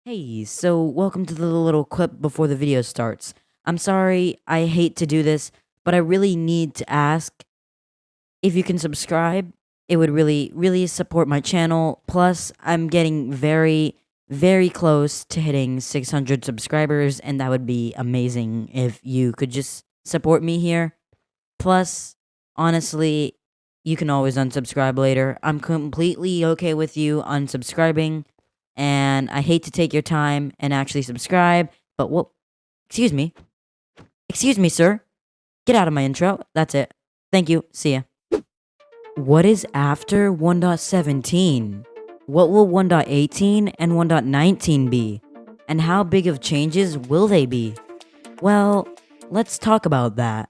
Hey, so welcome to the little clip before the video starts. I'm sorry, I hate to do this, but I really need to ask if you can subscribe. It would really support my channel. Plus, I'm getting very close to hitting 600 subscribers, and that would be amazing if you could just support me here. Plus, honestly, you can always unsubscribe later. I'm completely okay with you unsubscribing, and I hate to take your time and actually subscribe, but what? Excuse me. Excuse me, sir. Get out of my intro. That's it. Thank you. See ya. What is after 1.17? What will 1.18 and 1.19 be? And how big of changes will they be? Well, let's talk about that.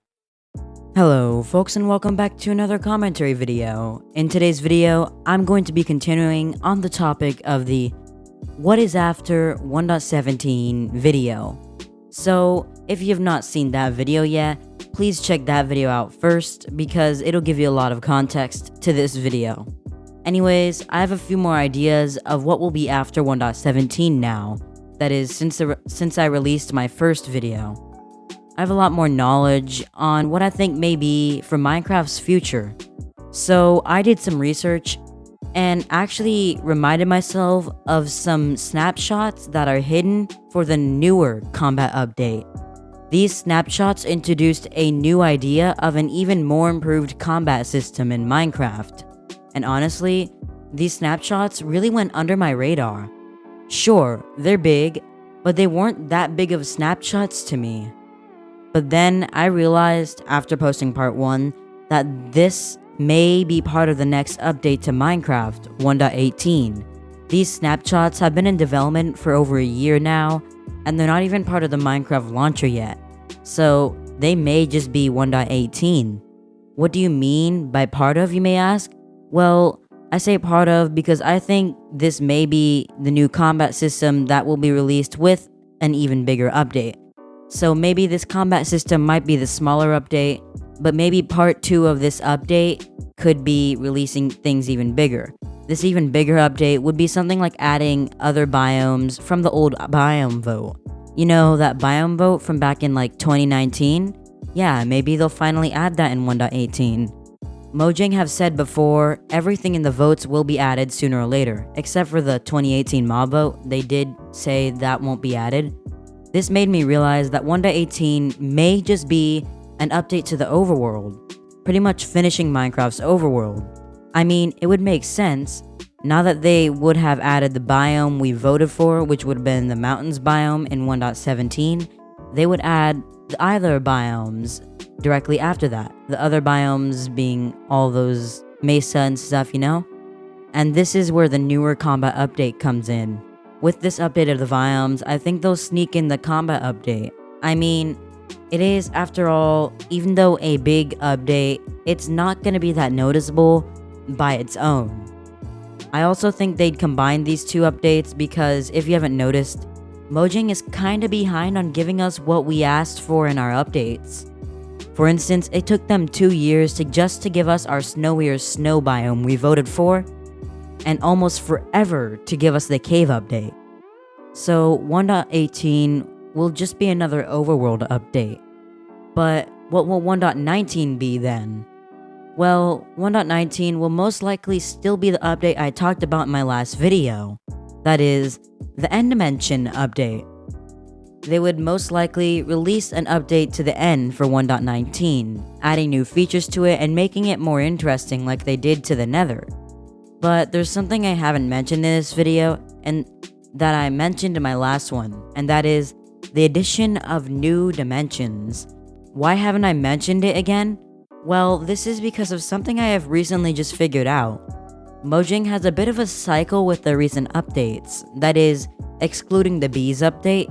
Hello folks, and welcome back to another commentary video. In today's video, I'm going to be continuing on the topic of the what is after 1.17 video. So if you have not seen that video yet, please check that video out first because it'll give you a lot of context to this video. Anyways, I have a few more ideas of what will be after 1.17 now. That is, since I released my first video. I have a lot more knowledge on what I think may be for Minecraft's future. So I did some research and actually reminded myself of some snapshots that are hidden for the newer combat update. These snapshots introduced a new idea of an even more improved combat system in Minecraft. And honestly, these snapshots really went under my radar. Sure, they're big, but they weren't that big of snapshots to me. But then I realized after posting part 1 that this may be part of the next update to Minecraft 1.18. These snapshots have been in development for over a year now, and they're not even part of the Minecraft launcher yet. So they may just be 1.18. What do you mean by part of, you may ask? Well, I say part of because I think this may be the new combat system that will be released with an even bigger update. So maybe this combat system might be the smaller update, but maybe part 2 of this update could be releasing things even bigger. This even bigger update would be something like adding other biomes from the old biome vote. You know, that biome vote from back in like 2019? Yeah, maybe they'll finally add that in 1.18. Mojang have said before, everything in the votes will be added sooner or later, except for the 2018 mob vote. They did say that won't be added. This made me realize that 1.18 may just be an update to the overworld, pretty much finishing Minecraft's overworld. I mean, it would make sense, now that they would have added the biome we voted for, which would have been the mountains biome in 1.17, they would add the other biomes directly after that. The other biomes being all those mesa and stuff, you know? And this is where the newer combat update comes in. With this update of the biomes, I think they'll sneak in the combat update. I mean, it is, after all, even though a big update, it's not going to be that noticeable by its own. I also think they'd combine these two updates because, if you haven't noticed, Mojang is kinda behind on giving us what we asked for in our updates. For instance, it took them 2 years to give us our snowier snow biome we voted for, and almost forever to give us the cave update. So 1.18 will just be another overworld update. But what will 1.19 be then? Well, 1.19 will most likely still be the update I talked about in my last video. That is, the end dimension update. They would most likely release an update to the end for 1.19, adding new features to it and making it more interesting like they did to the Nether. But there's something I haven't mentioned in this video, and that I mentioned in my last one, and that is the addition of new dimensions. Why haven't I mentioned it again? Well, this is because of something I have recently just figured out. Mojang has a bit of a cycle with their recent updates, that is, excluding the bees update.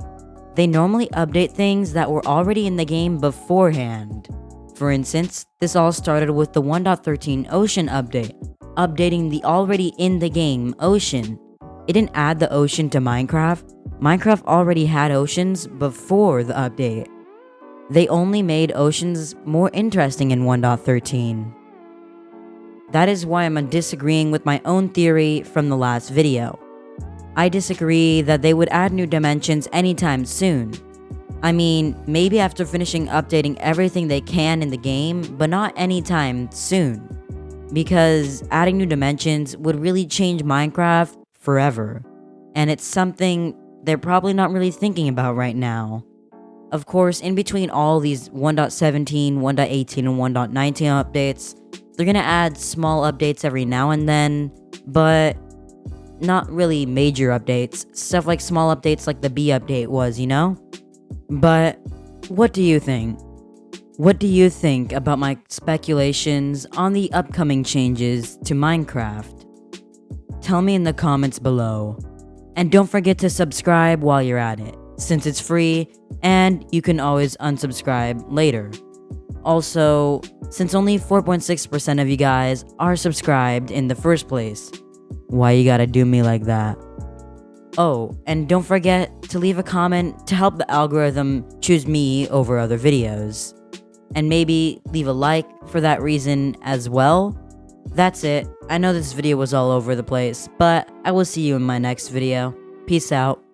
They normally update things that were already in the game beforehand. For instance, this all started with the 1.13 ocean update, updating the already in the game ocean. It didn't add the ocean to Minecraft. Minecraft already had oceans before the update. They only made oceans more interesting in 1.13. That is why I'm disagreeing with my own theory from the last video. I disagree that they would add new dimensions anytime soon. I mean, maybe after finishing updating everything they can in the game, but not anytime soon. Because adding new dimensions would really change Minecraft forever. And it's something they're probably not really thinking about right now. Of course, in between all these 1.17, 1.18, and 1.19 updates, they're gonna add small updates every now and then, but not really major updates. Stuff like small updates like the B update was, you know? But what do you think? What do you think about my speculations on the upcoming changes to Minecraft? Tell me in the comments below. And don't forget to subscribe while you're at it, since it's free and you can always unsubscribe later. Also, since only 4.6% of you guys are subscribed in the first place, why you gotta do me like that? Oh, and don't forget to leave a comment to help the algorithm choose me over other videos. And maybe leave a like for that reason as well. That's it. I know this video was all over the place, but I will see you in my next video. Peace out.